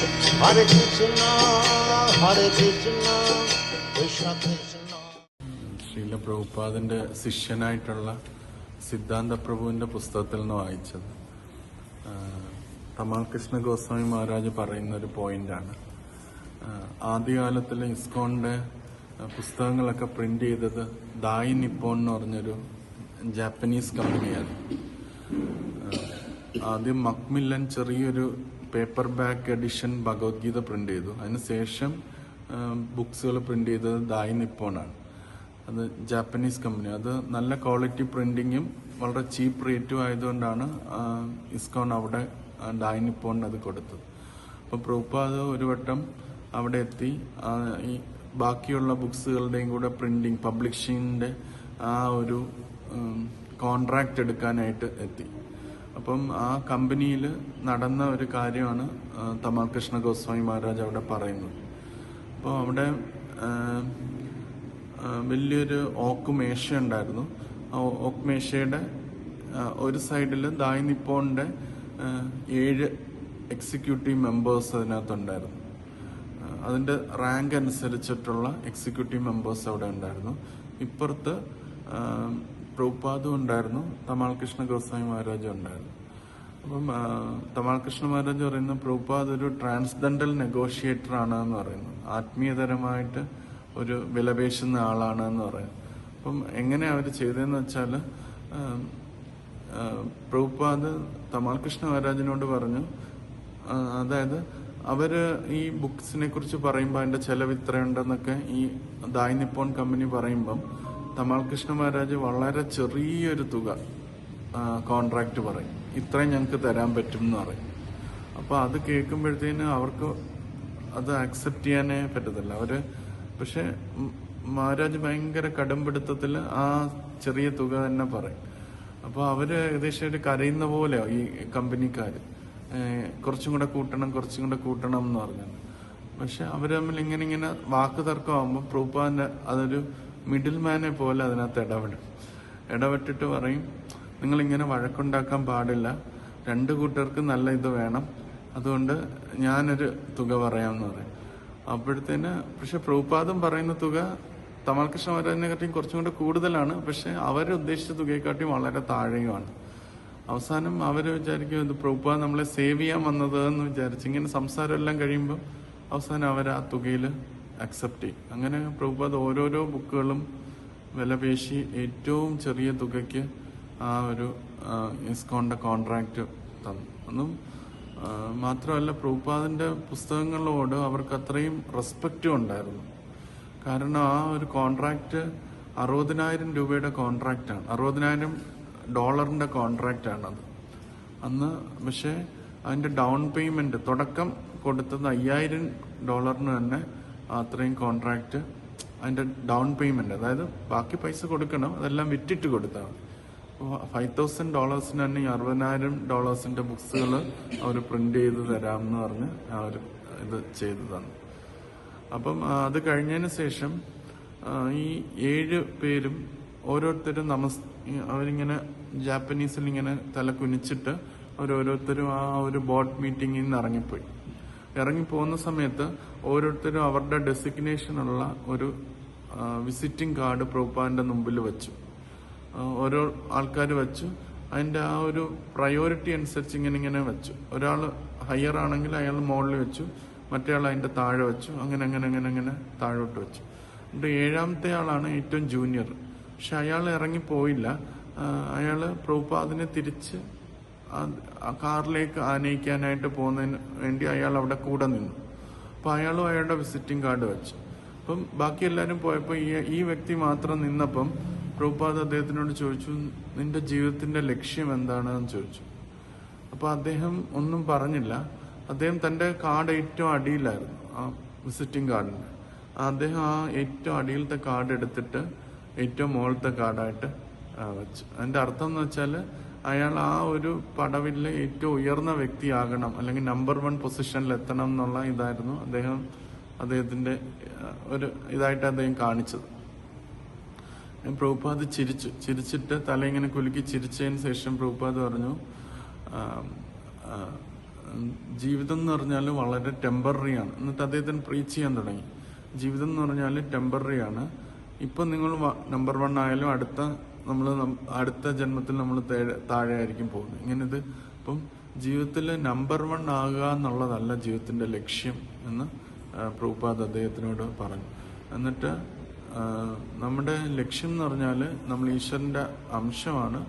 Hare Krishna, Hare Krishna, Krishna Krishna. Srila പ്രഭുപാദിൻ്റെ ശിഷ്യനായിട്ടുള്ള സിദ്ധാന്ത പ്രഭുവിൻ്റെ പുസ്തകത്തിൽ നിന്ന് വായിച്ചത്. തമാൽ കൃഷ്ണ ഗോസ്വാമി മഹാരാജ് പറയുന്ന ഒരു പോയിന്റാണ്. ആദ്യകാലത്തിൽ ഇസ്കോണിൻ്റെ പുസ്തകങ്ങളൊക്കെ പ്രിന്റ് ചെയ്തത് ദായി നിപ്പോൺ എന്ന് പറഞ്ഞൊരു ജാപ്പനീസ് കമ്പനിയാണ്. ആദ്യം മക്മില്ലൻ ചെറിയൊരു paper back edition Bhagavad Gita print ചെയ്തു. അതിനുശേഷം ബുക്സുകൾ പ്രിന്റ് ചെയ്തത് ദായി നിപ്പോണാണ്. അത് ജാപ്പനീസ് കമ്പനി. അത് നല്ല ക്വാളിറ്റി പ്രിന്റിങ്ങും വളരെ ചീപ്പ് റേറ്റും ആയതുകൊണ്ടാണ് ഇസ്കോൺ അവിടെ ദായി നിപ്പോണിന് അത് കൊടുത്തത്. അപ്പം പ്രഭുപാദ് ഒരു വട്ടം അവിടെ എത്തി ഈ ബാക്കിയുള്ള ബുക്സുകളുടെയും കൂടെ പ്രിന്റിങ് പബ്ലിഷിങ്ങിന്റെ ആ ഒരു കോൺട്രാക്ട് എടുക്കാനായിട്ട് എത്തി. അപ്പം ആ കമ്പനിയിൽ നടന്ന ഒരു കാര്യമാണ് തമാൽ കൃഷ്ണ ഗോസ്വാമി മഹാരാജ് അവിടെ പറയുന്നത്. അപ്പോൾ അവിടെ വലിയൊരു ഓക്ക് മേശ ഉണ്ടായിരുന്നു. ആ ഓക്ക് മേശയുടെ ഒരു സൈഡിൽ ദായി നിപ്പോണിന്റെ 7 എക്സിക്യൂട്ടീവ് മെമ്പേഴ്സ് അതിനകത്തുണ്ടായിരുന്നു. അതിന്റെ റാങ്ക് അനുസരിച്ചിട്ടുള്ള എക്സിക്യൂട്ടീവ് മെമ്പേഴ്സ് അവിടെ ഉണ്ടായിരുന്നു. ഇപ്പുറത്ത് പ്രഭുപാദും ഉണ്ടായിരുന്നു, തമാൽ കൃഷ്ണ ഗോസ്വാമി മഹാരാജും ഉണ്ടായിരുന്നു. അപ്പം തമാൽ കൃഷ്ണ മഹാരാജ് പറയുന്നു പ്രഭുപാദ് ഒരു ട്രാൻസ്ഡെൻഡൽ നെഗോഷിയേറ്റർ ആണ് എന്ന് പറയുന്നു. ആത്മീയതരമായിട്ട് ഒരു വിലപേശുന്ന ആളാണ് എന്ന് പറയുന്നു. അപ്പം എങ്ങനെ അവർ ചെയ്തതെന്ന് വെച്ചാൽ പ്രഭുപാദ് തമാൽ കൃഷ്ണ മഹാരാജിനോട് പറഞ്ഞു, അതായത് അവര് ഈ ബുക്സിനെ കുറിച്ച് പറയുമ്പോൾ അതിന്റെ ചെലവ് ഇത്രയുണ്ടെന്നൊക്കെ ഈ ദായി നിപ്പോൺ കമ്പനി പറയുമ്പം തമാൽ കൃഷ്ണ മഹാരാജ് വളരെ ചെറിയൊരു തുക കോൺട്രാക്ട് പറയും, ഇത്രയും ഞങ്ങൾക്ക് തരാൻ പറ്റും എന്ന് പറയും. അപ്പൊ അത് കേൾക്കുമ്പോഴത്തേന് അവർക്ക് അത് അക്സെപ്റ്റ് ചെയ്യാനേ പറ്റത്തില്ല. അവര് പക്ഷെ മഹാരാജ് ഭയങ്കര കടുംപിടുത്തത്തിൽ ആ ചെറിയ തുക തന്നെ പറയും. അപ്പൊ അവര് ഏകദേശം ഒരു കരയുന്ന പോലെയോ ഈ കമ്പനിക്കാര്, കുറച്ചും കൂടെ കൂട്ടണം എന്ന് പറഞ്ഞു. പക്ഷെ അവര് തമ്മിൽ ഇങ്ങനെ വാക്ക് തർക്കമാകുമ്പോൾ പ്രഭുപാദിന്റെ അതൊരു മിഡിൽ മാനെ പോലെ അതിനകത്ത് ഇടപെട്ടിട്ട് പറയും, നിങ്ങളിങ്ങനെ വഴക്കുണ്ടാക്കാൻ പാടില്ല, 2 കൂട്ടർക്ക് നല്ല ഇത് വേണം, അതുകൊണ്ട് ഞാനൊരു തുക പറയാമെന്ന് പറയും. അപ്പോഴത്തേന് പക്ഷെ പ്രഭുപാദം പറയുന്ന തുക തമാൽ കൃഷ്ണ മഹാരാജിനെക്കാട്ടിയും കുറച്ചും കൂടെ കൂടുതലാണ്. പക്ഷെ അവരുദ്ദേശിച്ച തുകയെക്കാട്ടിയും വളരെ താഴെയുമാണ്. അവസാനം അവര് വിചാരിക്കും ഇത് പ്രഭുപാദ് നമ്മളെ സേവ് ചെയ്യാൻ വന്നത് എന്ന് വിചാരിച്ചു. ഇങ്ങനെ സംസാരം എല്ലാം കഴിയുമ്പോൾ അവസാനം അവർ ആ തുകയിൽ അക്സെപ്റ്റ് ചെയ്യും. അങ്ങനെ പ്രഭുപാദ് ഓരോരോ ബുക്കുകളും വിലപേശി ഏറ്റവും ചെറിയ തുകയ്ക്ക് ആ ഒരു ഇസ്കോണിന്റെ കോൺട്രാക്ട് തന്നു. ഒന്നും മാത്രമല്ല, പ്രഭുപാദിന്റെ പുസ്തകങ്ങളോട് അവർക്ക് അത്രയും റെസ്പെക്റ്റും ഉണ്ടായിരുന്നു. കാരണം ആ ഒരു കോൺട്രാക്ട് 60,000 രൂപയുടെ കോൺട്രാക്റ്റാണ്, $60,000 കോൺട്രാക്റ്റ് ആണത് അന്ന്. പക്ഷെ അതിന്റെ ഡൗൺ പേയ്മെന്റ് തുടക്കം കൊടുത്തത് $5,000 തന്നെ. അത്രയും കോൺട്രാക്ട് അതിന്റെ ഡൗൺ പേയ്മെന്റ്, അതായത് ബാക്കി പൈസ കൊടുക്കണം, അതെല്ലാം വിറ്റിട്ട് കൊടുത്താണ്. $5,000 തന്നെ ഈ $60,000 ബുക്സുകൾ അവർ പ്രിന്റ് ചെയ്ത് തരാമെന്ന് പറഞ്ഞ് അവർ ഇത് ചെയ്തു തന്നു. അപ്പം അത് കഴിഞ്ഞതിന് ശേഷം ഈ 7 പേരും ഓരോരുത്തരും അവരിങ്ങനെ ജാപ്പനീസിൽ ഇങ്ങനെ തല കുനിച്ചിട്ട് അവരോരോരുത്തരും ആ ഒരു ബോർഡ് മീറ്റിംഗിൽ നിന്ന് ഇറങ്ങിപ്പോകുന്ന സമയത്ത് ഓരോരുത്തരും അവരുടെ ഡെസിഗ്നേഷനുള്ള ഒരു വിസിറ്റിംഗ് കാർഡ് പ്രഭുപാദിന്റെ മുമ്പിൽ വെച്ചു. ഓരോ ആൾക്കാർ വെച്ചു. അതിന്റെ ആ ഒരു പ്രയോറിറ്റി അനുസരിച്ച് ഇങ്ങനെ വെച്ചു. ഒരാൾ ഹയർ ആണെങ്കിൽ അയാൾ മുകളിൽ വെച്ചു, മറ്റേ ആൾ അതിന്റെ താഴെ വെച്ചു, അങ്ങനെ താഴോട്ട് വെച്ചു. എന്നിട്ട് 7ാമത്തെ ആളാണ് ഏറ്റവും ജൂനിയർ. പക്ഷെ അയാൾ ഇറങ്ങിപ്പോയില്ല. അയാള് പ്രഭുപാദിനെ തിരിച്ച് കാറിലേക്ക് ആനയിക്കാനായിട്ട് പോകുന്നതിന് വേണ്ടി അയാൾ അവിടെ കൂടെ നിന്നു. അപ്പൊ അയാളും അയാളുടെ വിസിറ്റിംഗ് കാർഡ് വെച്ചു. അപ്പം ബാക്കി എല്ലാവരും പോയപ്പോൾ ഈ വ്യക്തി മാത്രം നിന്നപ്പം പ്രഭുപാദ് അദ്ദേഹത്തിനോട് ചോദിച്ചു, നിന്റെ ജീവിതത്തിന്റെ ലക്ഷ്യം എന്താണെന്ന് ചോദിച്ചു. അപ്പൊ അദ്ദേഹം ഒന്നും പറഞ്ഞില്ല. അദ്ദേഹം തന്റെ കാർഡ് ഏറ്റവും അടിയിലായിരുന്നു, ആ വിസിറ്റിംഗ് കാർഡിന്റെ. അദ്ദേഹം ആ ഏറ്റവും അടിയിലത്തെ കാർഡ് എടുത്തിട്ട് ഏറ്റവും മുകളിലത്തെ കാർഡായിട്ട് വെച്ചു. അതിന്റെ അർത്ഥം എന്ന് വെച്ചാൽ അയാൾ ആ ഒരു പടവിലെ ഏറ്റവും ഉയർന്ന വ്യക്തിയാകണം, അല്ലെങ്കിൽ നമ്പർ 1 പൊസിഷനിൽ എത്തണം എന്നുള്ള ഇതായിരുന്നു അദ്ദേഹത്തിന്റെ ഒരു ഇതായിട്ട് അദ്ദേഹം കാണിച്ചത്. പ്രഭുപാദ് ചിരിച്ചിട്ട് തല ഇങ്ങനെ കുലുക്കി ചിരിച്ചതിന് ശേഷം പ്രഭുപാദ് പറഞ്ഞു, ജീവിതം എന്ന് പറഞ്ഞാൽ വളരെ ടെമ്പററി ആണ്. എന്നിട്ട് അദ്ദേഹത്തിന് പ്രീച്ച് ചെയ്യാൻ തുടങ്ങി. ജീവിതം എന്ന് പറഞ്ഞാൽ ടെമ്പററി ആണ്. ഇപ്പം നിങ്ങൾ നമ്പർ 1 ആയാലും അടുത്ത ജന്മത്തിൽ നമ്മൾ താഴെ ആയിരിക്കും പോകുന്നത്. ഇങ്ങനെ ഇത് ഇപ്പം ജീവിതത്തിൽ നമ്പർ 1 ആകുക എന്നുള്ളതല്ല ജീവിതത്തിന്റെ ലക്ഷ്യം എന്ന് പ്രഭുപാദ് അദ്ദേഹത്തിനോട് പറഞ്ഞു. എന്നിട്ട് നമ്മുടെ ലക്ഷ്യം എന്ന് പറഞ്ഞാൽ നമ്മൾ ഈശ്വരന്റെ അംശമാണ്.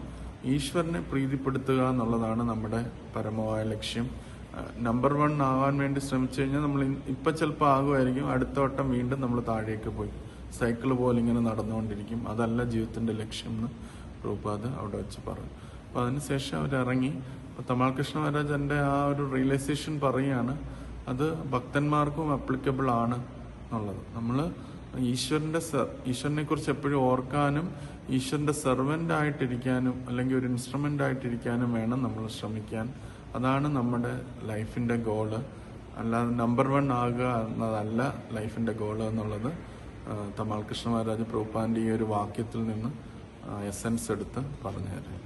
ഈശ്വരനെ പ്രീതിപ്പെടുത്തുക എന്നുള്ളതാണ് നമ്മുടെ പരമമായ ലക്ഷ്യം. നമ്പർ 1 ആവാൻ വേണ്ടി ശ്രമിച്ചു കഴിഞ്ഞാൽ നമ്മൾ ഇപ്പൊ ചിലപ്പോൾ ആകുമായിരിക്കും, അടുത്ത വട്ടം വീണ്ടും നമ്മൾ താഴേക്ക് പോയി സൈക്കിള് പോലെ ഇങ്ങനെ നടന്നുകൊണ്ടിരിക്കും. അതല്ല ജീവിതത്തിന്റെ ലക്ഷ്യം എന്ന് പ്രഭുപാദ് അവിടെ വെച്ച് പറഞ്ഞു. അപ്പൊ അതിനുശേഷം അവരിറങ്ങി. അപ്പൊ തമാൽ കൃഷ്ണ മഹാരാജന്റെ ആ ഒരു റിയലൈസേഷൻ പറയാണ്, അത് ഭക്തന്മാർക്കും അപ്ലിക്കബിൾ ആണ് എന്നുള്ളത്. നമ്മള് ഈശ്വരനെ കുറിച്ച് എപ്പോഴും ഓർക്കാനും ഈശ്വരന്റെ സെർവന്റ് ആയിട്ടിരിക്കാനും അല്ലെങ്കിൽ ഒരു ഇൻസ്ട്രുമെന്റ് ആയിട്ടിരിക്കാനും വേണം നമ്മൾ ശ്രമിക്കാൻ. അതാണ് നമ്മുടെ ലൈഫിന്റെ ഗോള്. അല്ലാതെ നമ്പർ 1 ആകുക എന്നതല്ല ലൈഫിന്റെ ഗോള് എന്നുള്ളത് തമാൽ കൃഷ്ണ മഹാരാജ് പ്രഭുപാദിന്റെ ഈ ഒരു വാക്യത്തിൽ നിന്ന് എസൻസ് എടുത്ത് പറഞ്ഞു തരാം.